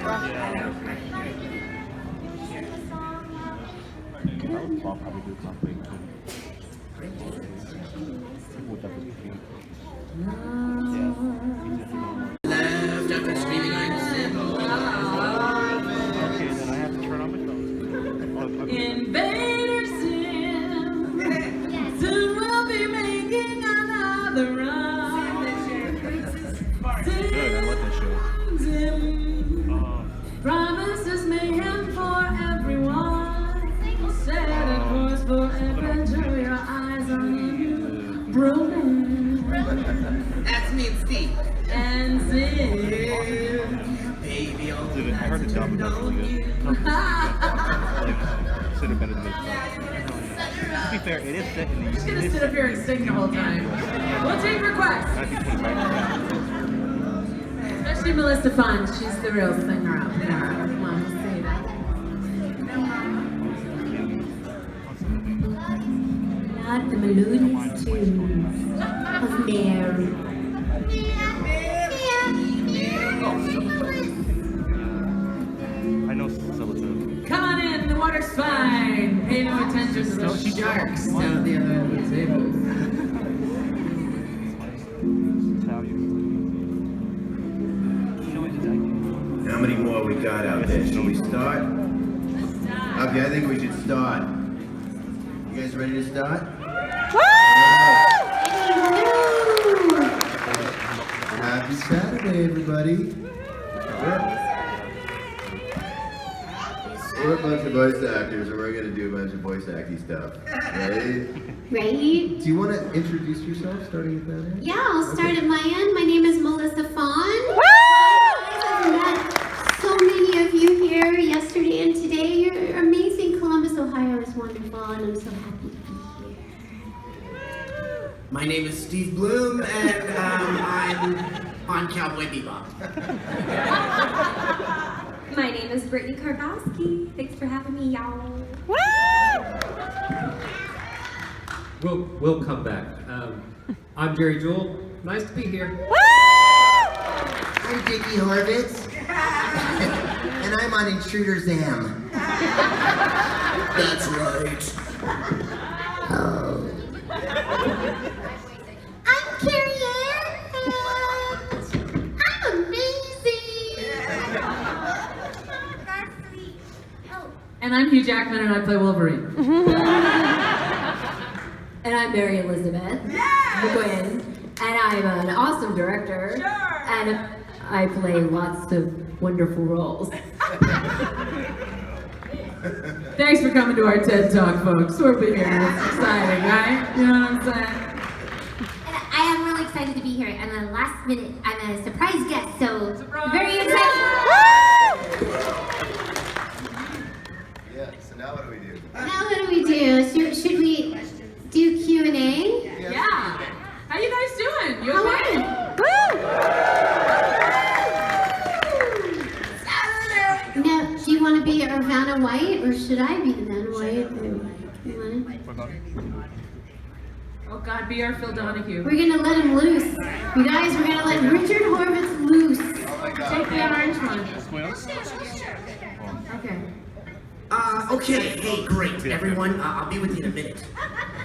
I'll probably do something with that. Left after screaming I'm simple. Okay, then I have to turn on my phone. Invader Sim. Soon we'll be making another run. Good, I love that show. Sim. Promises mayhem for everyone. Set a course for adventure. Your eyes on you. Broken. That's me and Steve. And Sim. Baby, I'll Dude, I heard the dub was really good. Should have been in the mid. To be fair, it is set in the I'm just gonna sit up here and sing the whole time. We'll take requests. Especially Melissa Fahn. She's the real singer out there. Come on, let's say that. Not the melodious tunes of Mary. I know Celestine. Come on in, the water's fine. Pay no attention to the sharks down at the other end of the table. How many more we got out there? Shall we start? Okay, I think we should start. You guys ready to start? Happy Saturday, everybody. We're a bunch of voice actors, and we're going to do a bunch of voice acting stuff. Ready? Ready? Do you want to introduce yourself, starting at that end? Yeah, I'll start at my end. My name is Melissa Fahn. I've met so many of you here yesterday and today. You're amazing. Columbus, Ohio is wonderful, and I'm so happy to be here. My name is Steve Blum, and I'm on Cowboy Bebop. My name is Brittney Karbowski. Thanks for having me, y'all. We'll come back. I'm Jewell. Nice to be here. I'm Dickie Horvitz. And I'm on Intruder Zam. That's right. Oh. I'm Carrie, and I'm amazing. That's sweet. Oh. And I'm Hugh Jackman, and I play Wolverine. And I'm Mary Elizabeth McGlynn, and I'm an awesome director. And I play lots of wonderful roles. Thanks for coming to our TED Talk, folks. We'll be here. It's exciting, right? You know what I'm saying? And I am really excited to be here. And the last minute, I'm a surprise guest, so very excited. Yeah, so now what do we do? Now what do we do? Should we do Q&A? Yeah. How you guys doing? You How okay? are you? Now, do you want to be Vanna White, or should I be the Vanna White? You wanna? Oh God, be our Phil Donahue. We're gonna let him loose. You guys, we're gonna let Richard Horvitz loose. Take the orange one. Okay. Okay, hey, great, everyone. I'll be with you in a minute.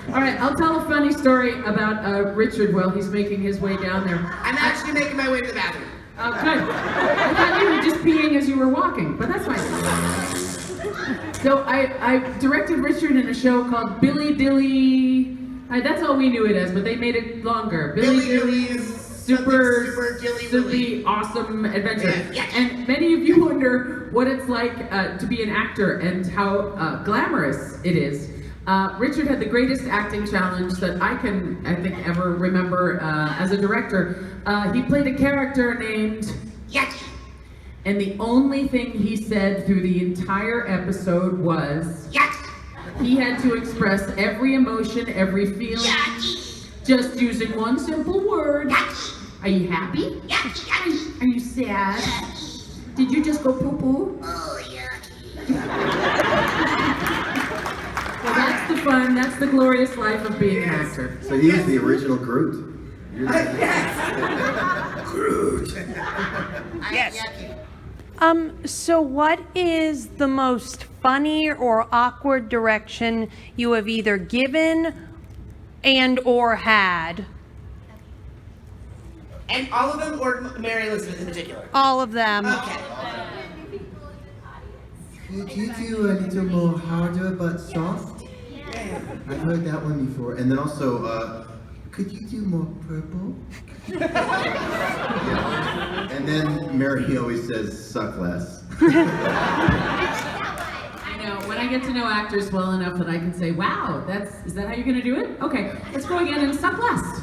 All right, I'll tell a funny story about Richard while he's making his way down there. I'm actually making my way to the bathroom. Oh, good. I thought you were just peeing as you were walking, but that's fine. So I directed Richard in a show called Billy Dilly. That's all we knew it as, but they made it longer. Billy Dilly's super silly, awesome adventure. Yeah. And many of you wonder what it's like to be an actor and how glamorous it is. Richard had the greatest acting challenge that I think, ever remember as a director. He played a character named Yucky. And the only thing he said through the entire episode was Yucky. he had to express every emotion, every feeling, Yucky. just using one simple word. Yucky. Are you happy? Yucky. Are you sad? Yucky. Did you just go poo-poo? Oh, yucky. Well, that's the fun, that's the glorious life of being an actor. So he is the original Groot. You're Groot. Yes. So what is the most funny or awkward direction you have either given and or had? And all of them, or Mary Elizabeth in particular? All of them. Okay. Could you do a little more harder but soft? I've heard that one before. And then also, could you do more purple? Yeah. And then Mary always says, suck less. I know, when I get to know actors well enough that I can say, wow, is that how you're gonna do it? Okay, let's go again and suck less.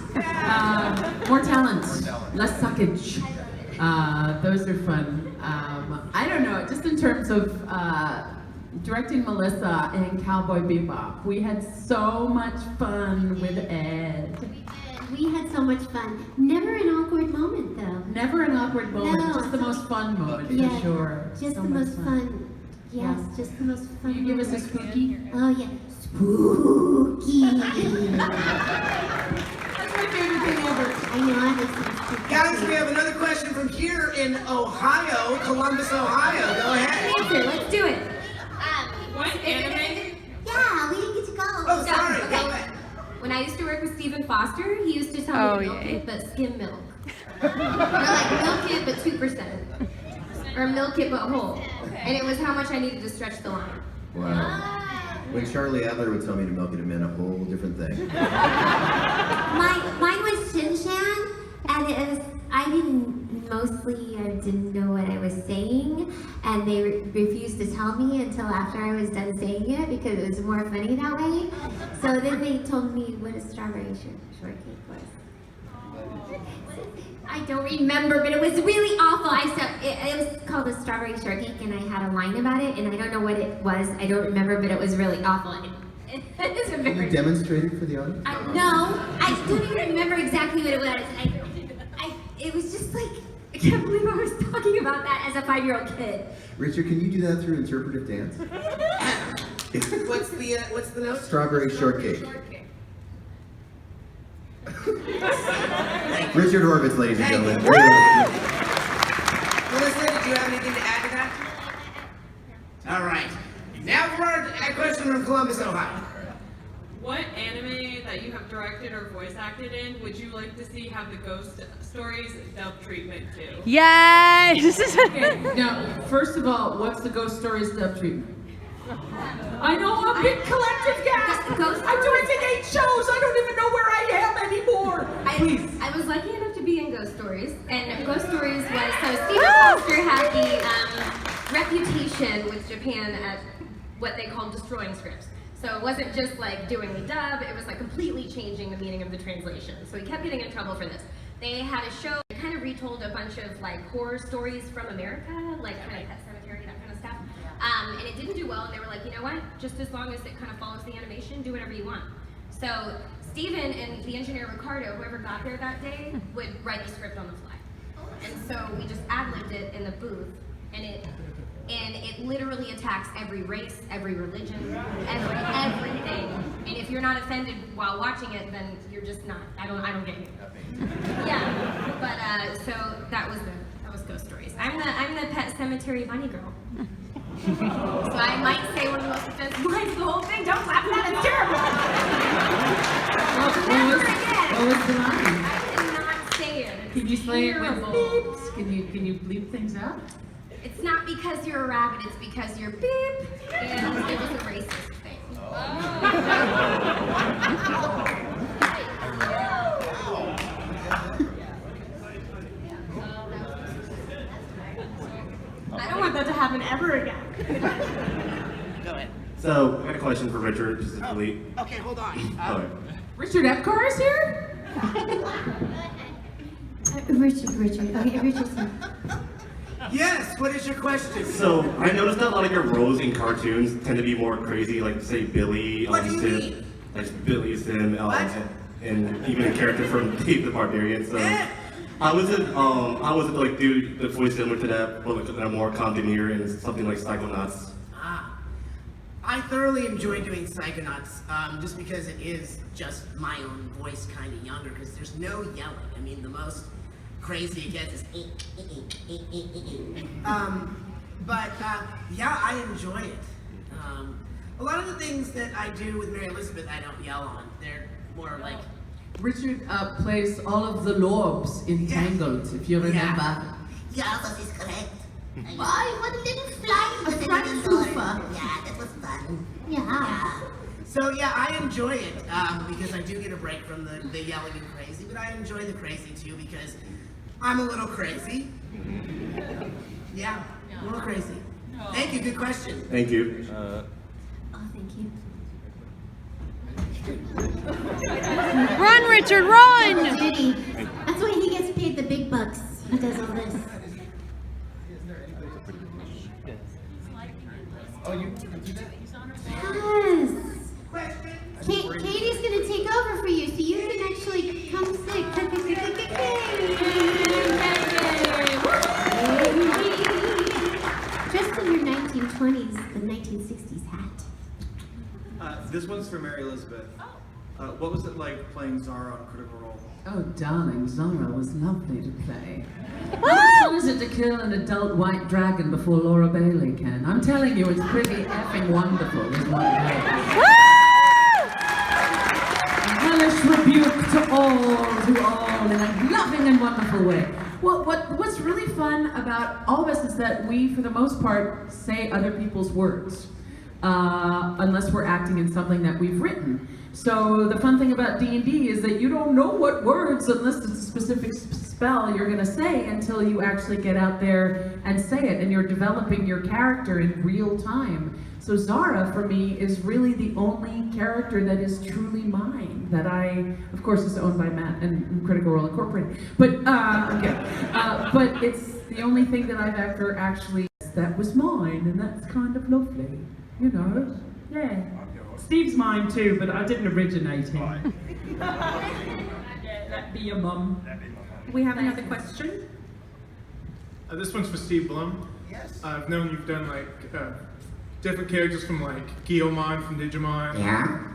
More talent, less suckage. Those are fun. I don't know, just in terms of directing Melissa and Cowboy Bebop, we had so much fun with Ed. We had so much fun. Never an awkward moment, though. Never an awkward moment, No. just the most fun moment, Yeah, for sure. Just So the much most fun. Yes, Yeah. just the most fun. Can you give us a moment. spooky? Oh yeah, spooky. That's my favorite thing ever. I know, I have some spooky. Guys, we have another question from here in Ohio, Columbus, Ohio. Go ahead. Answer, let's do it. What anime? Yeah, we didn't get to go. Oh, sorry. okay. Go ahead. When I used to work with Stephen Foster, he used to tell me to milk yay. it, but skim milk. Or like milk it, but 2%. Or milk it, but whole. And it was how much I needed to stretch the line. Wow. When Charlie Adler would tell me to milk it, it meant a whole different thing. Mine was Shin Chan, and it was, I didn't know what I was saying, and they refused to tell me until after I was done saying it because it was more funny that way. So then they told me what a strawberry shortcake was. I don't remember, but it was really awful. It was called a strawberry shortcake, and I had a line about it, and I don't know what it was. I don't remember, but it was really awful. It's a Can you very. demonstrate it for the audience? No, I don't even remember exactly what it was. It was just like, I can't believe I was talking about that as a 5-year-old kid. Richard, can you do that through interpretive dance? What's the note? Strawberry shortcake. Richard Horvitz, ladies and gentlemen. Melissa, did you have anything to add to that? All right. Now for our question from Columbus, Ohio. What anime that you have directed or voice acted in would you like to see have the ghost stories dub treatment to? Yes! Okay, now, first of all, what's the Ghost Stories dub treatment? I know, a big collective gasp! I'm doing 8 shows, I don't even know where I am anymore! Please. I was lucky enough to be in Ghost Stories, and Ghost Stories was, so Stephen Foster had the reputation with Japan at what they called destroying scripts. So it wasn't just like doing the dub, it was like completely changing the meaning of the translation. So he kept getting in trouble for this. They had a show that kind of retold a bunch of like horror stories from America, like kind of Pet Cemetery, that kind of stuff. And it didn't do well, and they were like, you know what? Just as long as it kind of follows the animation, do whatever you want. So Stephen and the engineer Ricardo, whoever got there that day, would write the script on the fly. And so we just ad-libbed it in the booth, and it literally attacks every race, every religion, everything. And if you're not offended while watching it, then you're just not. I don't get you. Yeah, but so that was Ghost Stories. I'm the Pet Cemetery bunny girl. So I might say one of the most offensive lines of the whole thing. Don't laugh at that, it's terrible. What was the line? I did not say it. Can you say it with Terrible. beeps? Can you bleep things out? It's not because you're a rabbit, it's because you're beep, and it was a racist thing. I don't want that to happen ever again. Go ahead. So, I got a question for Richard, just to delete. Okay, hold on. Alright. Richard Epcar is here? Richard. Okay, Richardson. Yes, what is your question? So, I noticed that a lot of your roles in cartoons tend to be more crazy, like, say, Billy, What do you Sim, mean? like Billy, Sim, What? and even a character from Dave the Barbarian. So, how was it to, like, do the voice similar to that, but like, a more conveneer and something like Psychonauts? I thoroughly enjoy doing Psychonauts, just because it is just my own voice, kind of younger, because there's no yelling. I mean, the most crazy it gets is But yeah, I enjoy it. A lot of the things that I do with Mary Elizabeth, I don't yell on. They're more like. Richard plays all of the lobes in Tangled, if you remember. Yeah, that is correct. Why? What a little flying sofa. Yeah, that was fun. Yeah. So yeah, I enjoy it because I do get a break from the yelling and crazy, but I enjoy the crazy too because I'm a little crazy. Yeah, a little crazy. Thank you, good question. Thank you. Oh, thank you. Run, Richard, run! Judy. That's why he gets paid the big bucks. He does all this. Yes. Katie's gonna take over for you, so you can actually come sit. Dressed in your 1920s, the 1960s hat. This one's for Mary Elizabeth. What was it like playing Zara on Critical Role? Oh, darling, Zara was lovely to play. How fun is it to kill an adult white dragon before Laura Bailey can? I'm telling you, it's pretty effing wonderful, is what it is. A hellish rebuke to all, in a loving and wonderful way. Well, what's really fun about all of us is that we, for the most part, say other people's words, unless we're acting in something that we've written. So the fun thing about D&D is that you don't know what words, unless it's a specific spell, you're going to say until you actually get out there and say it, and you're developing your character in real time. So Zara, for me, is really the only character that is truly mine, that I, of course, is owned by Matt and Critical Role Incorporated, but, but it's the only thing that I've ever actually, that was mine, and that's kind of lovely, you know? Yeah. Steve's mine too, but I didn't originate him. That'd be your mum. Do we have another question? This one's for Steve Blum. Yes. I've known you've done like different characters from like Guillemon from Digimon. Yeah.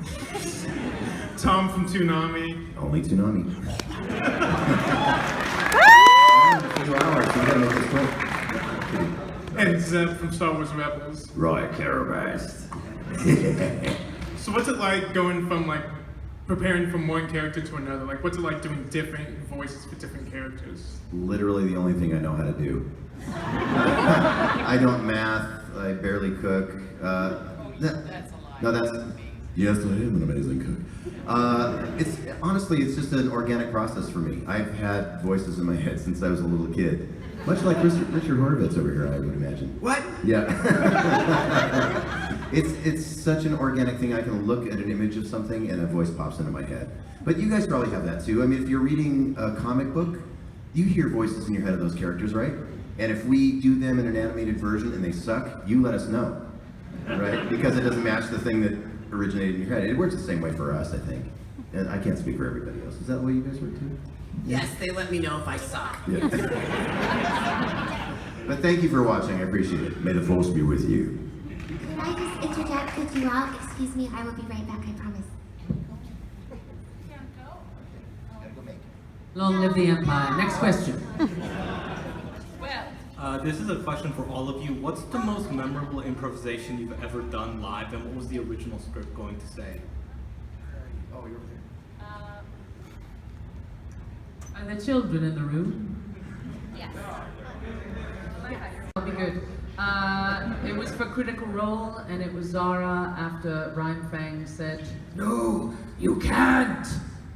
Tom from Toonami. Only Toonami. 2 hours, so we gotta make this quick. And Zeb from Star Wars Rebels. Right, Carabast. So what's it like going from like preparing from one character to another? Like what's it like doing different voices for different characters? Literally the only thing I know how to do. I don't math, I barely cook. Yes, I am an amazing cook. It's honestly, it's just an organic process for me. I've had voices in my head since I was a little kid. Much like Richard Horvitz over here, I would imagine. What? Yeah. It's such an organic thing. I can look at an image of something and a voice pops into my head. But you guys probably have that too. I mean, if you're reading a comic book, you hear voices in your head of those characters, right? And if we do them in an animated version and they suck, you let us know, right? Because it doesn't match the thing that originated in your head. It works the same way for us, I think. And I can't speak for everybody else. Is that the way you guys work too? Yes, they let me know if I suck. Yeah. But thank you for watching. I appreciate it. May the force be with you. Can I just interject with you all? Excuse me, I will be right back, I promise. Long live the Empire. Next question. This is a question for all of you. What's the most memorable improvisation you've ever done live, and what was the original script going to say? Oh, you're there. Are there children in the room? Yes. That'll be good. It was for Critical Role, and it was Zara after Rhymefang said, "No, you can't!"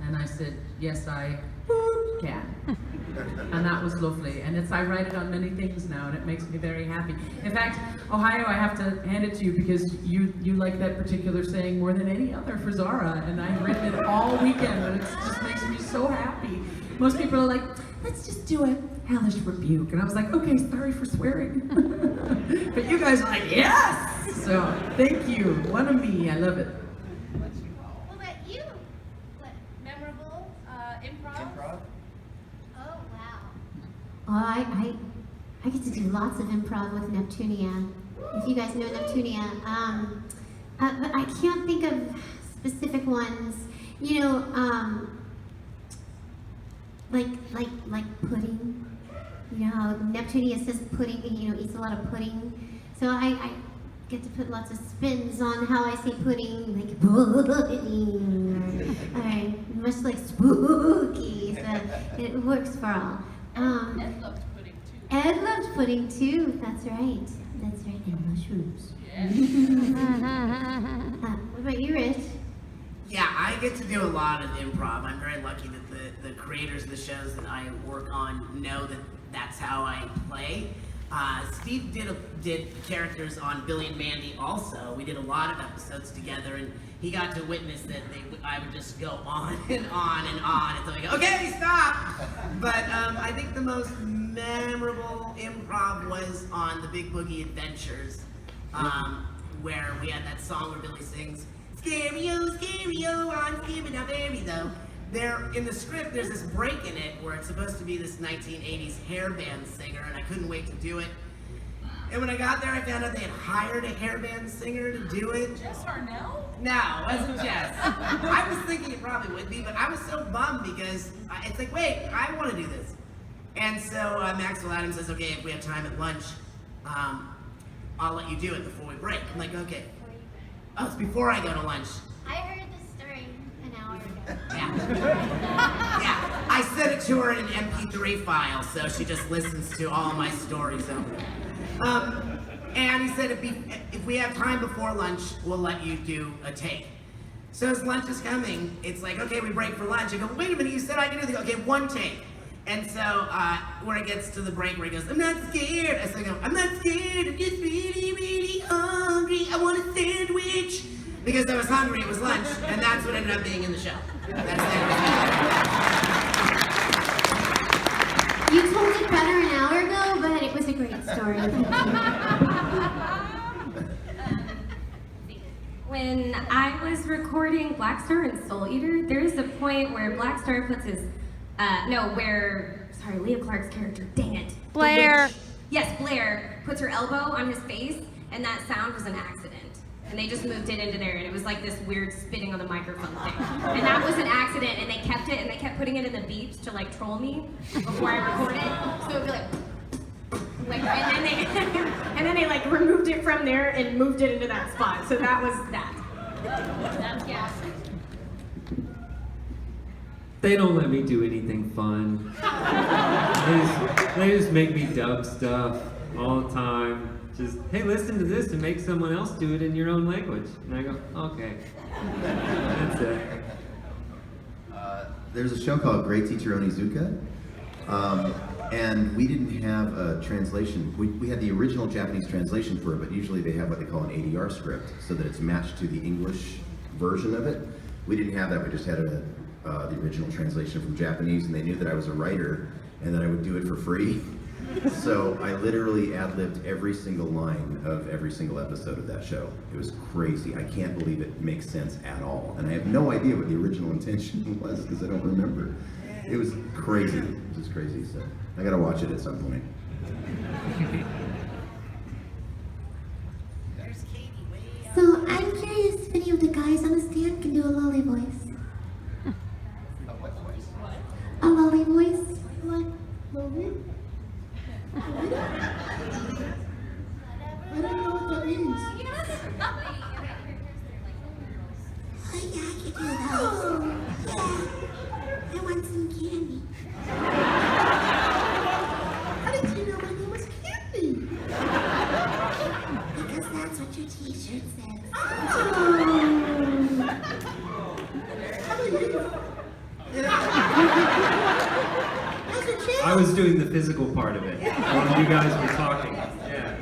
And I said, "Yes, I can." And that was lovely. And I write it on many things now, and it makes me very happy. In fact, Ohio, I have to hand it to you because you like that particular saying more than any other for Zara, and I've written it all weekend, and it just makes me so happy. Most people are like, let's just do a hellish rebuke. And I was like, okay, sorry for swearing. But you guys are like, yes! So, thank you. One of me, I love it. What about you? What, memorable improv? Oh, wow. Oh, I get to do lots of improv with Neptunia. If you guys know Neptunia. But I can't think of specific ones. You know, like pudding. you know how Neptunius is pudding, you know, eats a lot of pudding. So I get to put lots of spins on how I say pudding, like pudding, or much like spooky, so it works for all. Ed loved pudding too. Ed loved pudding too, that's right. That's right, and mushrooms. What about you, Rich? Yeah, I get to do a lot of improv. I'm very lucky that the creators of the shows that I work on know that that's how I play. Steve did characters on Billy and Mandy also. We did a lot of episodes together, and he got to witness that I would just go on and on and on until I go, okay, stop! But I think the most memorable improv was on the Big Boogie Adventures, where we had that song where Billy sings, Scary-o, scary-o, I'm scared now, baby, though. There, in the script, there's this break in it where it's supposed to be this 1980s hair band singer, and I couldn't wait to do it. And when I got there, I found out they had hired a hair band singer to do it. Jess Harnell? No, it wasn't Jess. I was thinking it probably would be, but I was so bummed because it's like, wait, I want to do this. And so Maxwell Adams says, okay, if we have time at lunch, I'll let you do it before we break. I'm like, okay. Oh, it's before I go to lunch. I heard this story an hour ago. Yeah. Yeah. I sent it to her in an MP3 file, so she just listens to all my stories over. And he said, if we have time before lunch, we'll let you do a take. So as lunch is coming, it's like, okay, we break for lunch. I go, wait a minute, you said I could do this. Okay, one take. And so when it gets to the break where he goes, I'm not scared. I go, I'm not scared. I'm just really, really hungry. I want a sandwich. Because I was hungry, it was lunch, and that's what ended up being in the show. You told it better an hour ago, but it was a great story. When I was recording Black Star and Soul Eater, there's a point where Black Star puts his, Leah Clark's character, dang it. Blair. Yes, Blair puts her elbow on his face, and that sound was an accident. And they just moved it into there, and it was like this weird spitting on the microphone thing. And that was an accident, and they kept it, and they kept putting it in the beeps to like troll me before I recorded. So it would be like and then they like removed it from there and moved it into that spot. So that was that. Yeah. They don't let me do anything fun. They just make me dub stuff all the time. Just, hey, listen to this and make someone else do it in your own language. And I go, okay. That's it. There's a show called Great Teacher Onizuka, and we didn't have a translation. We had the original Japanese translation for it, but usually they have what they call an ADR script, so that it's matched to the English version of it. We didn't have that. We just had the original translation from Japanese, and they knew that I was a writer and that I would do it for free. So I literally ad-libbed every single line of every single episode of that show. It was crazy. I can't believe it makes sense at all. And I have no idea what the original intention was because I don't remember. It was crazy. It was just crazy. So I gotta watch it at some point. So I'm curious if any of the guys on the stand can do a lolly voice. A lolly voice? What? Lolly? I don't know what that means. Oh yeah, I can do those. Yeah. I want some candy. How did you know my name was Candy? Because that's what your t-shirt says. Oh. How about you? I was doing the physical part of it while you guys were talking. Yeah.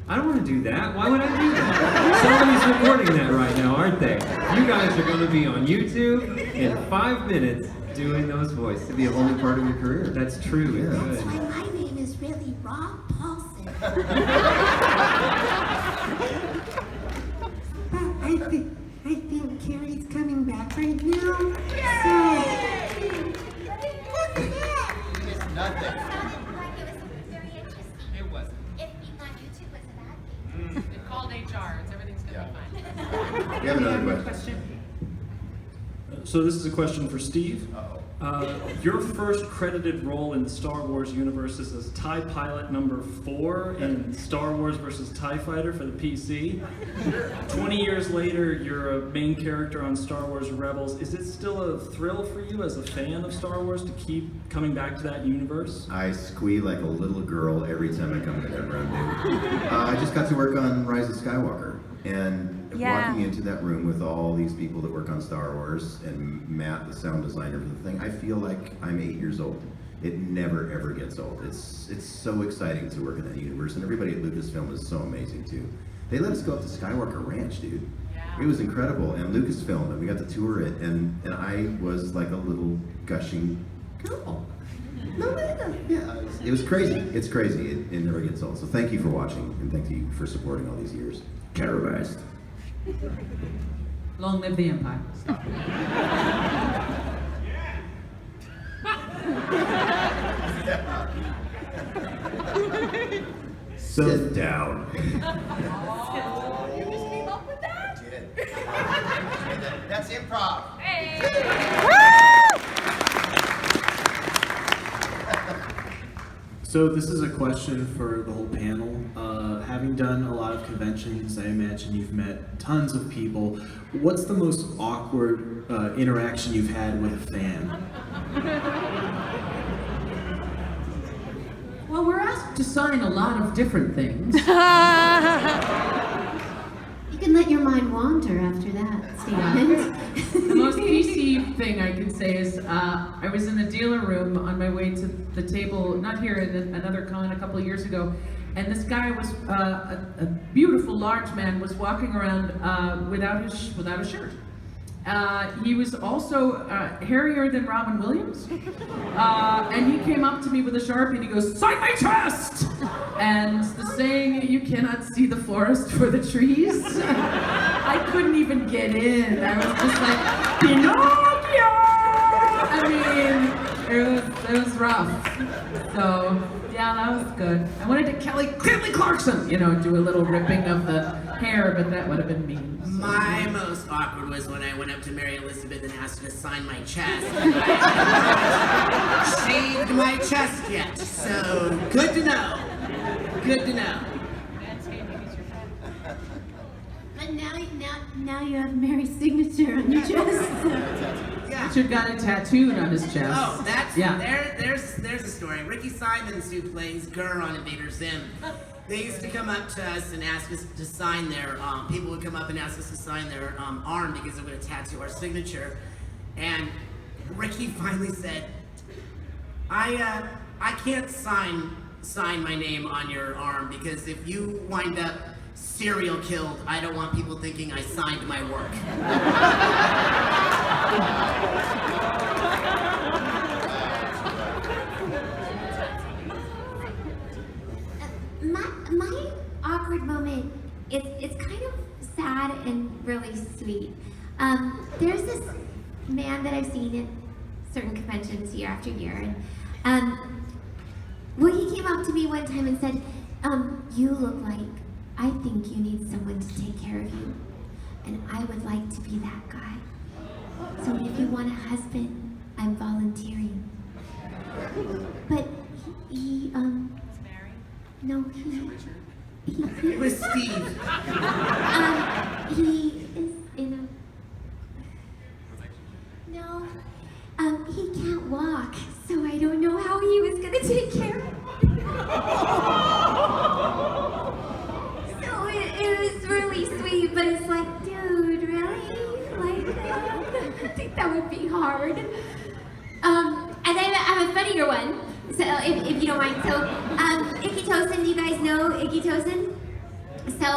I don't want to do that. Why would I do that? Somebody's recording that right now, aren't they? You guys are going to be on YouTube in 5 minutes doing those voices. It'd be a whole part of your career. That's true. Yeah. That's why my name is really Rob Paulson. I think Carrie's coming back right now. Nothing. It sounded like it was very interesting. It wasn't. If being on YouTube was a bad thing. They called HR. Everything's gonna be fine. We have another question. So this is a question for Steve. Your first credited role in the Star Wars universe is as TIE Pilot number 4 in Star Wars vs. TIE Fighter for the PC. 20 years later, you're a main character on Star Wars Rebels. Is it still a thrill for you as a fan of Star Wars to keep coming back to that universe? I squeal like a little girl every time I come into that room, dude. I just got to work on Rise of Skywalker, and walking into that room with all these people that work on Star Wars, and Matt, the sound designer for the thing, I feel like I'm 8 years old. It never, ever gets old. It's so exciting to work in that universe, and everybody at Lucasfilm is so amazing, too. They let us go up to Skywalker Ranch, dude. It was incredible, and Lucasfilm, and we got to tour it, and I was like a little gushing girl. Yeah, it was crazy. It's crazy. It never gets old. So thank you for watching, and thank you for supporting all these years. Terrorized. Long live the Empire. Sit down. You just came up with that? That's improv. So this is a question for the whole panel. Having done a lot of conventions, I imagine you've met tons of people. What's the most awkward interaction you've had with a fan? Well, we're asked to sign a lot of different things. You can let your mind wander after that statement. The most PC thing I can say is I was in the dealer room on my way to the table, not here, in another con a couple of years ago, and this guy was a beautiful, large man, was walking around without a shirt. He was also hairier than Robin Williams, and he came up to me with a Sharpie and he goes, "Sign my chest!" And the saying, "You cannot see the forest for the trees." I couldn't even get in. I was just like, Pinocchio! I mean, it was rough. So, yeah, that was good. I wanted to Kelly Clarkson, do a little ripping of the hair, but that would have been mean. So. My most awkward was when I went up to Mary Elizabeth and asked her to sign my chest. I shaved my chest yet, so good to know. Good to know. But now you have Mary's signature on your chest. Yeah. Richard got it tattooed on his chest. Oh, that's yeah. There's a story. Ricky Simons, who plays Gurr on Invader Zim, they used to come up to us and ask us to sign their. People would come up and ask us to sign their arm because they would tattoo our signature. And Ricky finally said, "I can't sign my name on your arm because if you wind up serial killed, I don't want people thinking I signed my work." My awkward moment, it's kind of sad and really sweet. There's this man that I've seen at certain conventions year after year, and well, he came up to me one time and said, "You look like I think you need someone to take care of you, and I would like to be that guy. So if you want a husband, I'm volunteering." But he no, It was Steve. He is in a... No. He can't walk, so I don't know how he was gonna take care of me. So it was really sweet, but it's like, dude, really? Like, I think that would be hard. And I have a funnier one. So, if you don't mind. So, Icky Tosin, do you guys know Icky Tosin? So,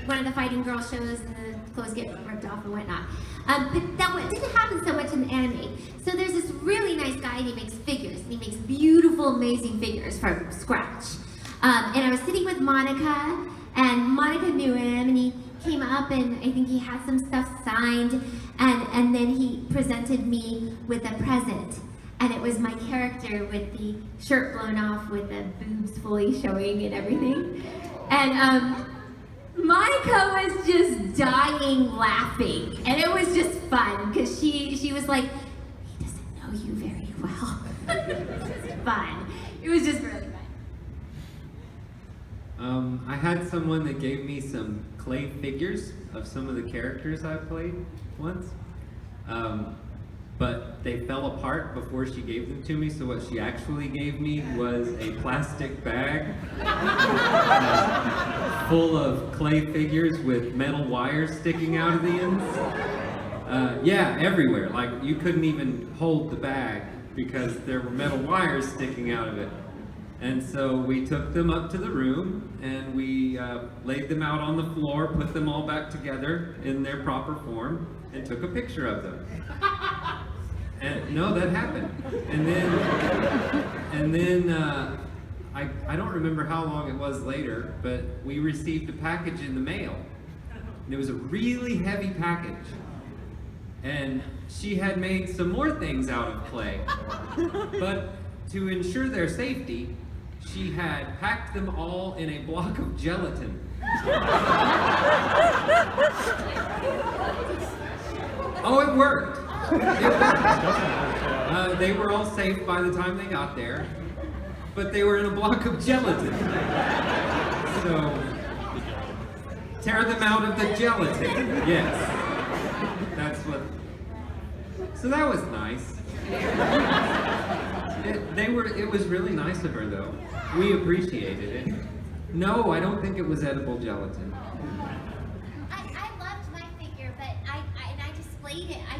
one of the fighting girl shows and the clothes get ripped off and whatnot. But that didn't happen so much in the anime. So there's this really nice guy and he makes figures. And he makes beautiful, amazing figures from scratch. And I was sitting with Monica, and Monica knew him, and he came up and I think he had some stuff signed, and then he presented me with a present. And it was my character with the shirt blown off with the boobs fully showing and everything. And Monica was just dying laughing. And it was just fun because she was like, "He doesn't know fun. It was just really fun. I had someone that gave me some clay figures of some of the characters I played once. But they fell apart before she gave them to me, so what she actually gave me was a plastic bag full of clay figures with metal wires sticking out of the ends. Yeah, everywhere. Like, you couldn't even hold the bag because there were metal wires sticking out of it. And so we took them up to the room and we laid them out on the floor, put them all back together in their proper form, and took a picture of them. And no, that happened. And then I don't remember how long it was later, but we received a package in the mail. And it was a really heavy package. And she had made some more things out of clay. But to ensure their safety, she had packed them all in a block of gelatin. Oh, it worked. They were all safe by the time they got there, but they were in a block of gelatin. So, tear them out of the gelatin. Yes. That's what. So that was nice. It was really nice of her, though. We appreciated it. No, I don't think it was edible gelatin. I loved my figure, but I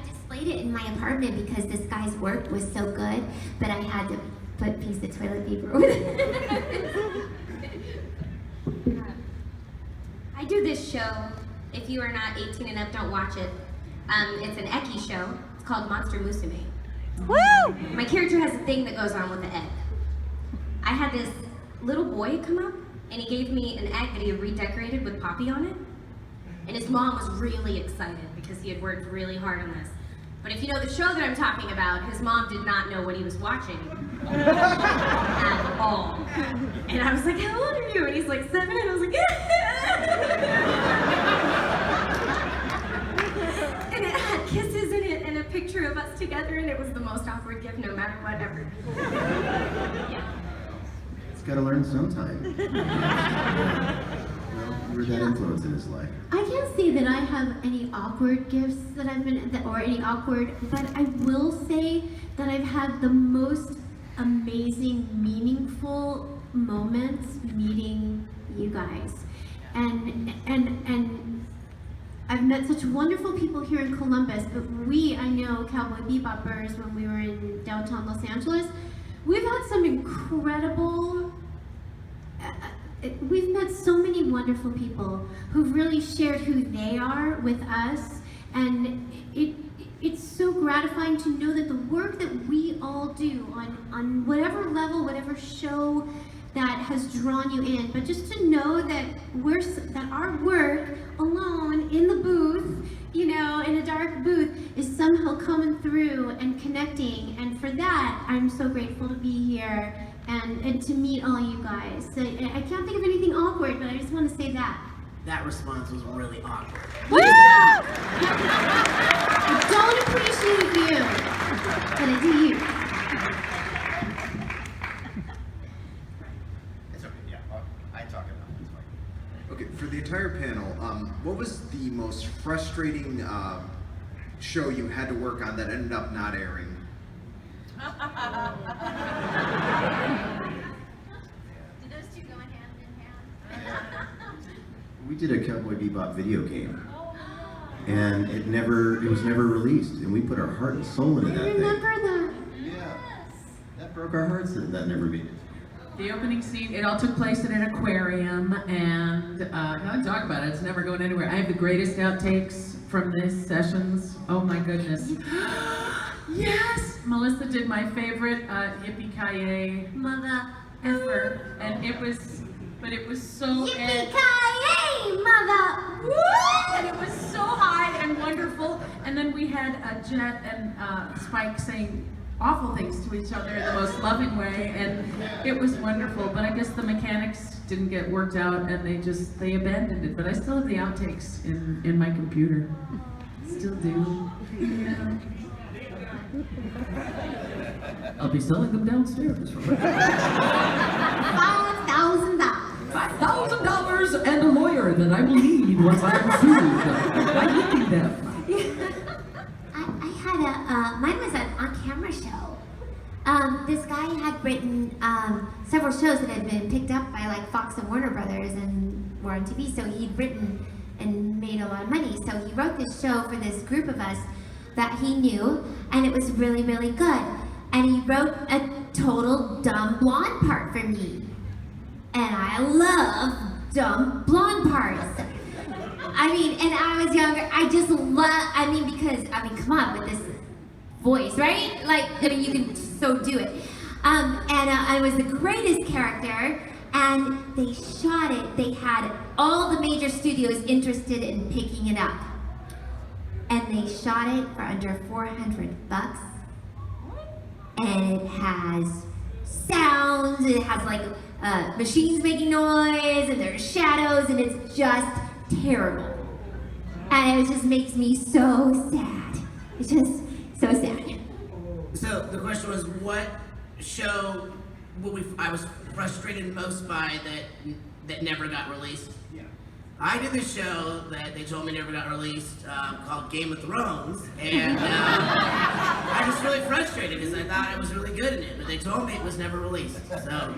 displayed it in my apartment because this guy's work was so good, but I had to put a piece of toilet paper with it. I do this show. If you are not 18 and up, don't watch it. It's an Eki show. It's called Monster Musume. Woo! My character has a thing that goes on with the egg. I had this little boy come up, and he gave me an egg that he had redecorated with poppy on it. And his mom was really excited because he had worked really hard on this. But if you know the show that I'm talking about, his mom did not know what he was watching at all. And I was like, how old are you? And he's like, 7. And I was like, and it had kisses in it and a picture of us together, and it was the most awkward gift no matter what ever. Yeah. It's got to learn sometime. Well, you were that influence in his life. I can't say that I have any awkward gifts that I've been, or any awkward, but I will say that I've had the most amazing, meaningful moments meeting you guys. And I've met such wonderful people here in Columbus, but I know Cowboy Beboppers when we were in downtown Los Angeles, we've had some incredible, we've met so many wonderful people who've really shared who they are with us, and it's so gratifying to know that the work that we all do on whatever level, whatever show that has drawn you in, but just to know that that our work alone in the booth, you know, in a dark booth, is somehow coming through and connecting, and for that, I'm so grateful to be here and to meet all you guys. So, I can't think of anything awkward, but I just want to say that. That response was really awkward. Woo! I don't appreciate you, but I do you. It's okay, yeah, I talk about it, it's fine. Okay, for the entire panel, what was the most frustrating show you had to work on that ended up not airing? Do those two go hand in hand? We did a Cowboy Bebop video game, and it was never released, and we put our heart and soul into that thing. I remember that. Yeah, that broke our hearts that never made it. The opening scene, it all took place in an aquarium, and now I talk about it, it's never going anywhere. I have the greatest outtakes from these sessions. Oh my goodness. Yes! Melissa did my favorite yippee-ki-yay Mother ever, and it was so Yippee-ki-yay, mother! Woo! and it was so high and wonderful. And then we had Jet and Spike saying awful things to each other in the most loving way, and it was wonderful. But I guess the mechanics didn't get worked out, and they abandoned it. But I still have the outtakes in my computer. Still do. Yeah. I'll be selling them downstairs. $5,000. $5,000 and a lawyer that I will need once I am sued by licking them. I had mine was an on-camera show. This guy had written several shows that had been picked up by like Fox and Warner Brothers and were on TV, so he'd written and made a lot of money. So he wrote this show for this group of us that he knew, and it was really, really good. And he wrote a total dumb blonde part for me. And I love dumb blonde parts. I mean, and I was younger, because, come on, with this voice, right? Like, I mean, you can so do it. I was the greatest character, and they shot it. They had all the major studios interested in picking it up. And they shot it for under $400. And it has sounds, it has like machines making noise, and there's shadows, and it's just terrible. And it just makes me so sad. It's just so sad. So the question was, what show I was frustrated most by that never got released? Yeah. I did this show that they told me never got released called Game of Thrones, and I was really frustrated because I thought I was really good in it, but they told me it was never released. So.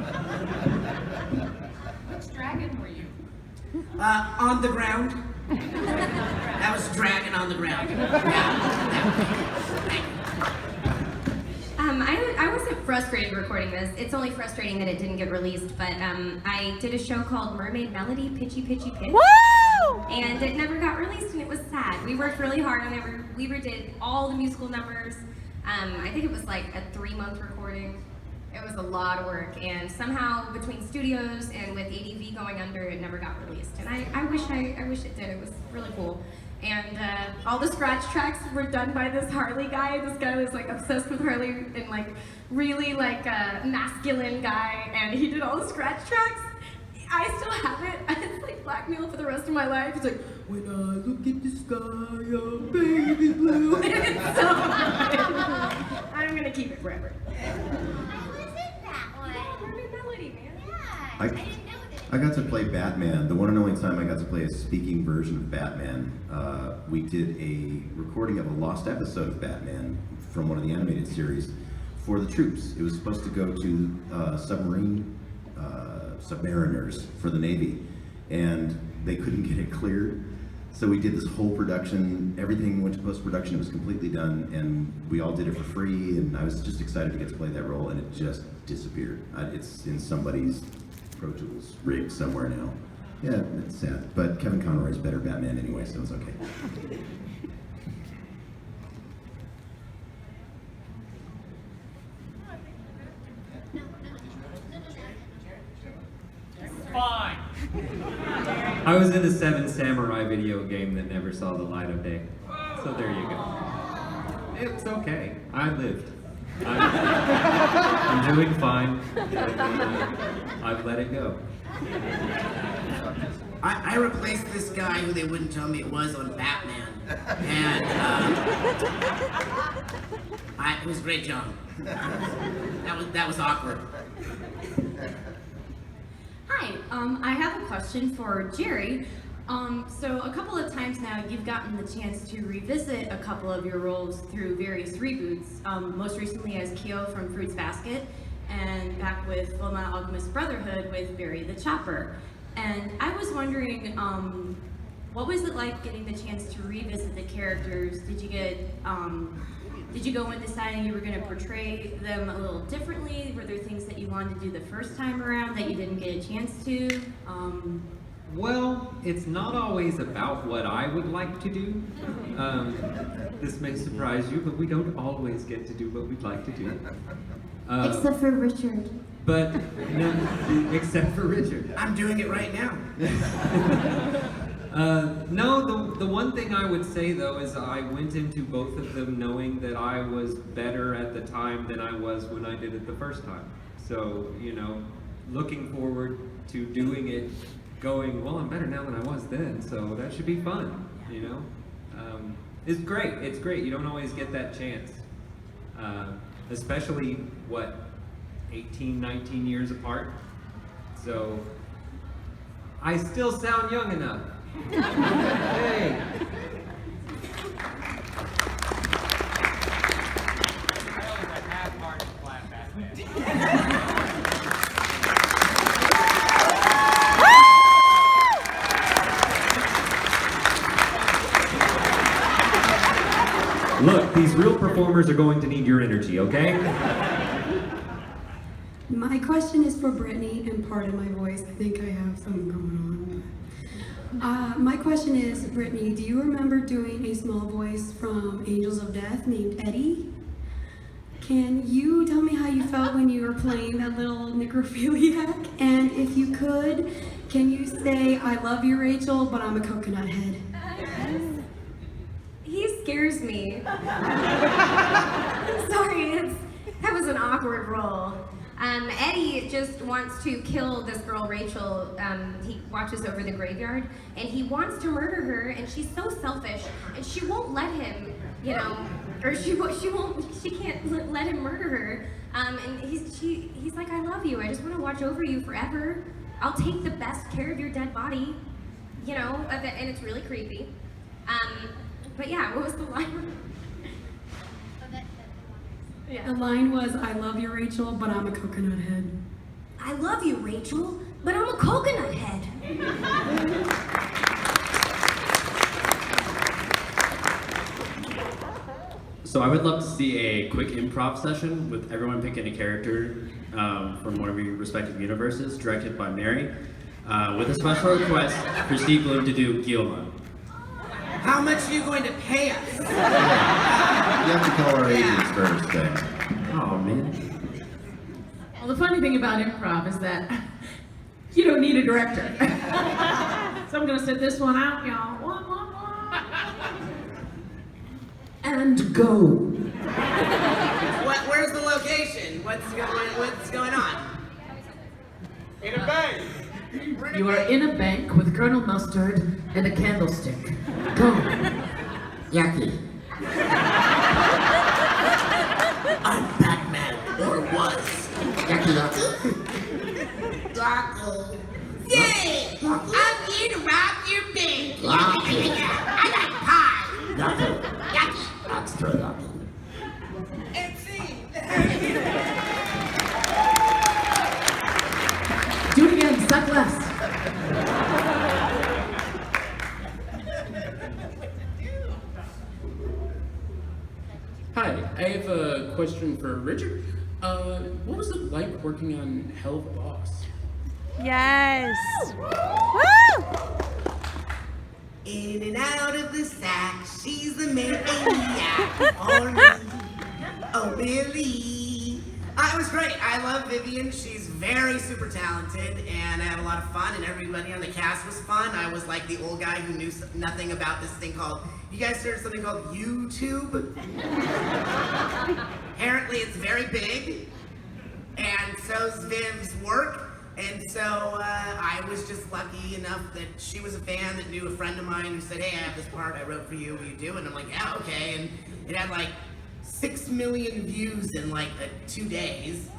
Which dragon were you? On the ground. That was Dragon on the Ground. I wasn't frustrated recording this. It's only frustrating that it didn't get released, but I did a show called Mermaid Melody, Pitchy Pitchy Pitch. Woo! And it never got released, and it was sad. We worked really hard on it. We redid all the musical numbers. I think it was like a 3-month recording. It was a lot of work, and somehow between studios and with ADV going under, it never got released. And I wish it did. It was really cool. And all the scratch tracks were done by this Harley guy. This guy was like obsessed with Harley and like really like a masculine guy, and he did all the scratch tracks. I still have it. It's like blackmail for the rest of my life. It's like, when I look at the sky, oh baby blue. It's so I'm gonna keep it forever. I got to play Batman, the one and only time I got to play a speaking version of Batman. We did a recording of a lost episode of Batman from one of the animated series for the troops. It was supposed to go to submariners for the Navy, and they couldn't get it cleared. So we did this whole production, everything went to post-production, it was completely done, and we all did it for free, and I was just excited to get to play that role, and it just disappeared. It's in somebody's Pro Tools rig somewhere now. Yeah, it's sad, but Kevin Conroy's better Batman anyway, so it's okay. Fine. I was in a 7 Samurai video game that never saw the light of day. So there you go. It's okay. I lived. I'm doing fine. I've let it go. I replaced this guy who they wouldn't tell me it was on Batman, and it was a great job. That was awkward. Hi, I have a question for Jerry. So a couple of times now you've gotten the chance to revisit a couple of your roles through various reboots, most recently as Kyo from Fruits Basket, and back with Fullmetal Alchemist Brotherhood with Barry the Chopper. And I was wondering, what was it like getting the chance to revisit the characters? Did you go in deciding you were going to portray them a little differently? Were there things that you wanted to do the first time around that you didn't get a chance to? Well, it's not always about what I would like to do. This may surprise you, but we don't always get to do what we'd like to do. Except for Richard. But, no, except for Richard. I'm doing it right now. No, the one thing I would say though is I went into both of them knowing that I was better at the time than I was when I did it the first time. So, you know, looking forward to doing it, going, well, I'm better now than I was then, so that should be fun, you know? It's great, you don't always get that chance. especially, what, 18, 19 years apart? So, I still sound young enough. Hey! Look, these real performers are going to need your energy, okay? My question is for Brittney, and part of my voice, I think I have something going on. My question is, Brittney, do you remember doing a small voice from Angels of Death named Eddie? Can you tell me how you felt when you were playing that little necrophiliac? And if you could, can you say, I love you, Rachel, but I'm a coconut head? He scares me. Sorry, that was an awkward role. Eddie just wants to kill this girl, Rachel. He watches over the graveyard, and he wants to murder her, and she's so selfish, and she won't let him, you know, or she can't let him murder her. And he's like, I love you. I just want to watch over you forever. I'll take the best care of your dead body, you know, and it's really creepy. But yeah, what was the line? Yeah. The line was, I love you, Rachel, but I'm a coconut head. I love you, Rachel, but I'm a coconut head. So I would love to see a quick improv session with everyone picking a character from one of your respective universes, directed by Mary, with a special request for Steve Blum to do Guillermo. How much are you going to pay us? You have to call our agents first thing. Oh, man. Well, the funny thing about improv is that you don't need a director. So I'm gonna sit this one out, y'all. And go. Where's the location? What's going on? In a bank. You are in a bank with Colonel Mustard and a candlestick. Go. Yucky. I'm Batman, or was. Yucky, yucky. Yucky. Yay! I'm here to rob your bank. Yucky. I got pie. Yucky. Yucky. Extra yucky. And see. Do it again, suck less. Hi, I have a question for Richard. What was it like working on Hell of a Boss? Yes. Woo! In and out of the sack, she's the maniac. Oh, Billy. It was great. I love Vivian. She's very super talented, and I had a lot of fun, and everybody on the cast was fun. I was like the old guy who knew nothing about this thing called, you guys heard something called YouTube? Apparently it's very big, and so's Viv's work. And so I was just lucky enough that she was a fan that knew a friend of mine who said, hey, I have this part I wrote for you, will you do it? And I'm like, yeah, okay. And it had like 6 million views in like 2 days.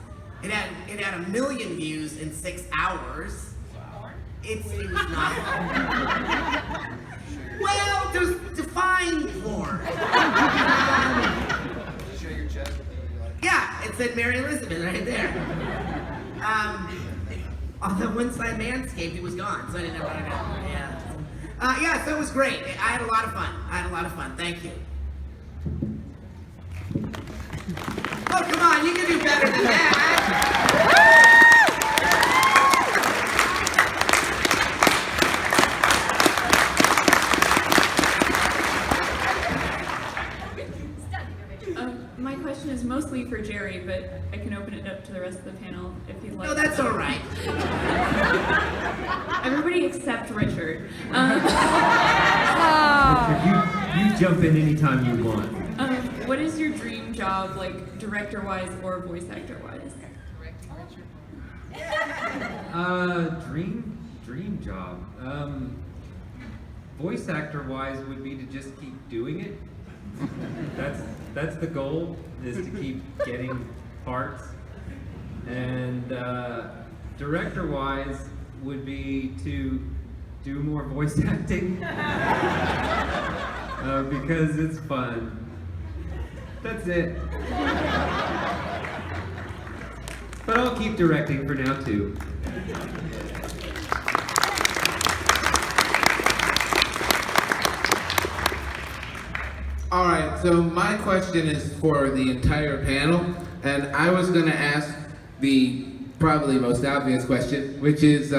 It had 1 million views in 6 hours. It was not. Well, there's defined porn. Show your chest. Yeah, it said Mary Elizabeth right there. On the one side manscaped, it was gone, so I didn't know what I got. Yeah. Yeah, so it was great. I had a lot of fun. Thank you. Oh, come on, you can do better than that. My question is mostly for Jerry, but I can open it up to the rest of the panel if you'd like. No, that's all right. Everybody except Richard. You jump in anytime you want. What is your dream job, like director-wise or voice actor-wise? Dream job. Voice actor wise would be to just keep doing it. That's the goal, is to keep getting parts. And director-wise would be to do more voice acting because it's fun. That's it. But I'll keep directing for now too. All right, so my question is for the entire panel, and I was going to ask the probably most obvious question, which is,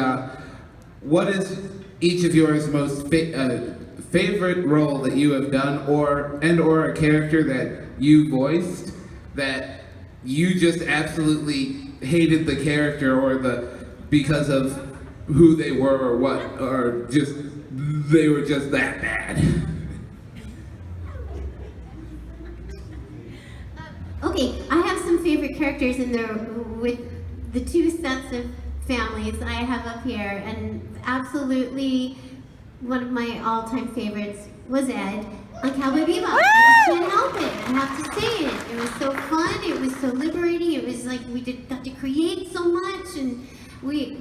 what is each of yours most favorite role that you have done, or a character that you voiced that you just absolutely hated the character because of who they were or what, or just they were just that bad? Okay, I have some favorite characters in there with the two sets of families I have up here, and absolutely one of my all-time favorites was Ed on Cowboy Bebop. I just can't help it. I have to say it. It was so fun. It was so liberating. It was like we got to create so much, and we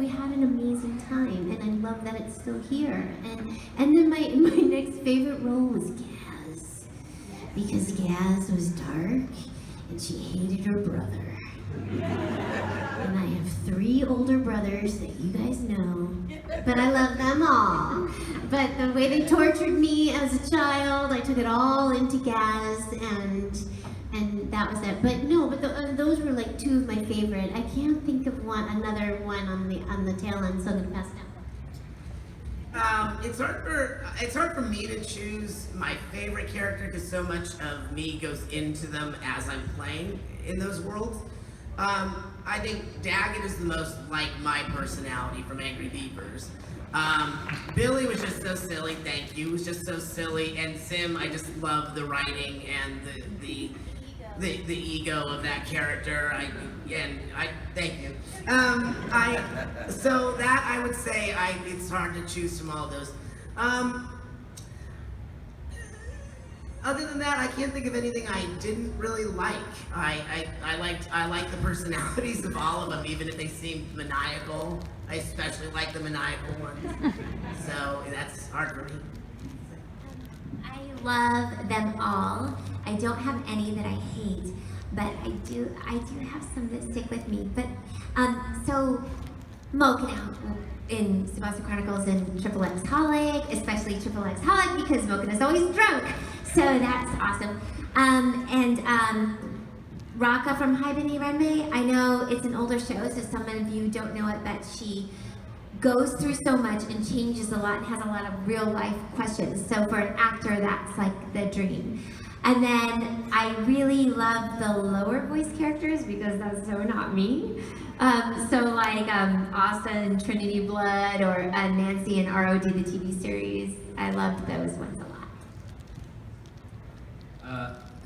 had an amazing time, and I love that it's still here. And then my next favorite role was Gaz, because Gaz was dark and she hated her brother. And I have 3 older brothers that you guys know, but I love them all. But the way they tortured me as a child, I took it all into Gaz, and that was it. But no, those were like 2 of my favorite. I can't think of another one on the tail end, so I'm gonna pass it down. It's hard for me to choose my favorite character because so much of me goes into them as I'm playing in those worlds. I think Daggett is the most like my personality from Angry Beavers. Billy was just so silly, thank you, was just so silly, and Sim, I just love the writing and the ego of that character. Thank you. So that I would say it's hard to choose from all of those. Other than that, I can't think of anything I didn't really like. I liked the personalities of all of them, even if they seemed maniacal. I especially like the maniacal ones. So that's hard for me. I love them all. I don't have any that I hate, but I do have some that stick with me. But so Mokina in Sebastian Chronicles and Triple X Holic, especially Triple X Holic because Mokina's always drunk. So that's awesome. And Raka from Haibani Renmei, I know it's an older show, so some of you don't know it, but she goes through so much and changes a lot and has a lot of real life questions. So for an actor, that's like the dream. And then I really love the lower voice characters because that's so not me. So like Asta in Trinity Blood or Nancy in ROD, the TV series. I loved those ones a lot.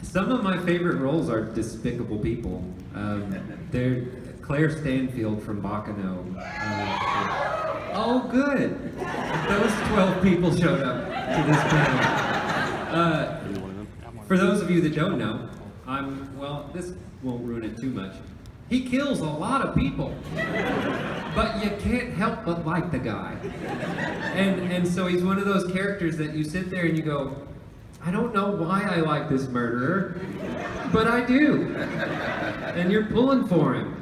Some of my favorite roles are despicable people. They're Claire Stanfield from Bacano. Oh, good. Those 12 people showed up to this panel. For those of you that don't know, this won't ruin it too much. He kills a lot of people, but you can't help but like the guy. And so he's one of those characters that you sit there and you go, I don't know why I like this murderer, but I do. And you're pulling for him.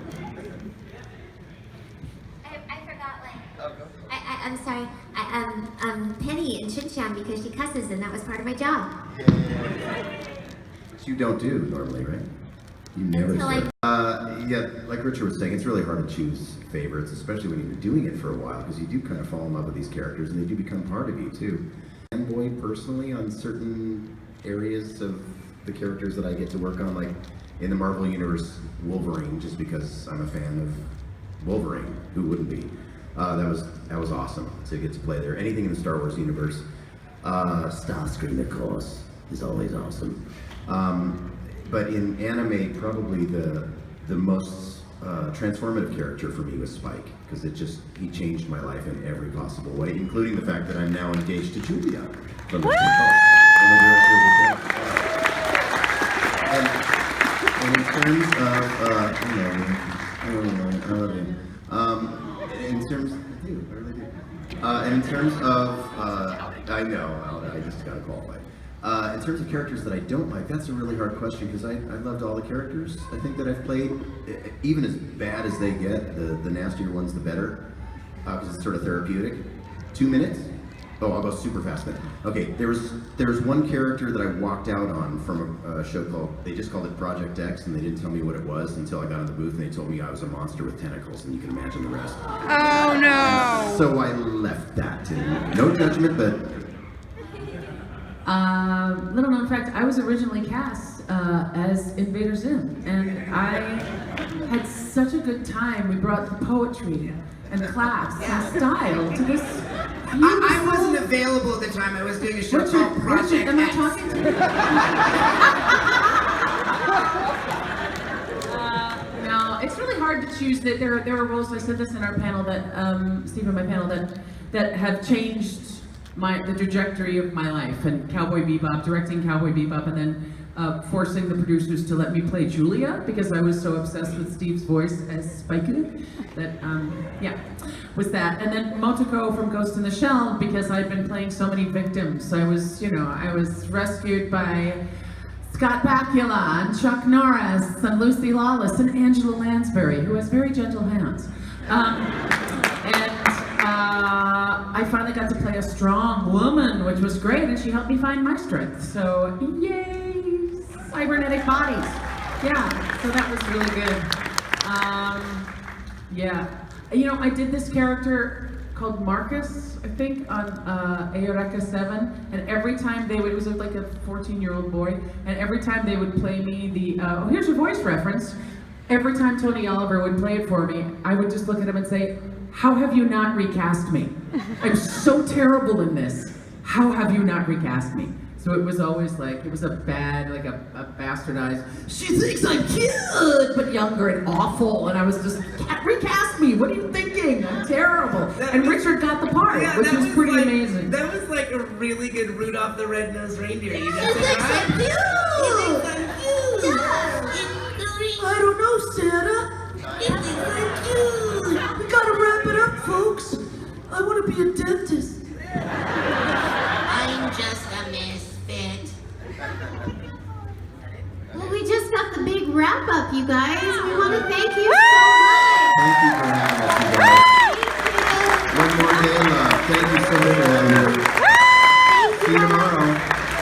I forgot, I'm sorry, Penny in Shin-chan because she cusses and that was part of my job. Which you don't do normally, right? You never say. Yeah, like Richard was saying, it's really hard to choose favorites, especially when you've been doing it for a while, because you do kind of fall in love with these characters and they do become part of you too. Fanboy personally on certain areas of the characters that I get to work on, like in the Marvel Universe, Wolverine, just because I'm a fan of Wolverine. Who wouldn't be? That was awesome to get to play there. Anything in the Star Wars universe, Starscream, of course, is always awesome. But in anime, probably the most transformative character for me was Spike, because he changed my life in every possible way, including the fact that I'm now engaged to Julia from the I'm the director of the show. And in terms of, I love you. In terms, I do, I really do. And in terms of, I know, I just gotta qualify. In terms of characters that I don't like, that's a really hard question because I loved all the characters I think that I've played. Even as bad as they get, the nastier ones the better, because it's sort of therapeutic. 2 minutes? Oh, I'll go super fast then. Okay, there was one character that I walked out on from a show called, they just called it Project X, and they didn't tell me what it was until I got in the booth and they told me I was a monster with tentacles, and you can imagine the rest. Oh no! So I left that. No judgment, but... Little known fact, I was originally cast as Invader Zim, and I had such a good time. We brought the poetry and class and style to this I wasn't available at the time. I was doing a show called Project am I X. talking to you? No, it's really hard to choose. That there are roles. I said this in our panel that Steve in my panel that have changed the trajectory of my life. And Cowboy Bebop, directing Cowboy Bebop, and then forcing the producers to let me play Julia because I was so obsessed with Steve's voice as Spike-Lee that was that. And then Motoko from Ghost in the Shell because I'd been playing so many victims. I was rescued by Scott Bakula and Chuck Norris and Lucy Lawless and Angela Lansbury, who has very gentle hands. I finally got to play a strong woman, which was great, and she helped me find my strength. So, yay! Cybernetic bodies. Yeah, so that was really good. I did this character called Marcus, I think, on Eureka 7, and every time it was like a 14-year-old boy, and every time they would play me here's your voice reference. Every time Tony Oliver would play it for me, I would just look at him and say, how have you not recast me? I'm so terrible in this. How have you not recast me? So it was always like, it was a bad, like a bastardized, she thinks I'm cute, but younger and awful. And I was just, recast me, what are you thinking? I'm terrible. And Richard got the part, which was pretty amazing. That was like a really good Rudolph the Red-Nosed Reindeer. You know He thinks I'm cute! I don't know, Santa. He thinks I'm cute. We gotta wrap it up, folks. I want to be a dentist. I'm just a misfit. Well, we just got the big wrap up, you guys. We want to thank you so much. Thank you for having us, you guys. One more day, thank you so much for having me.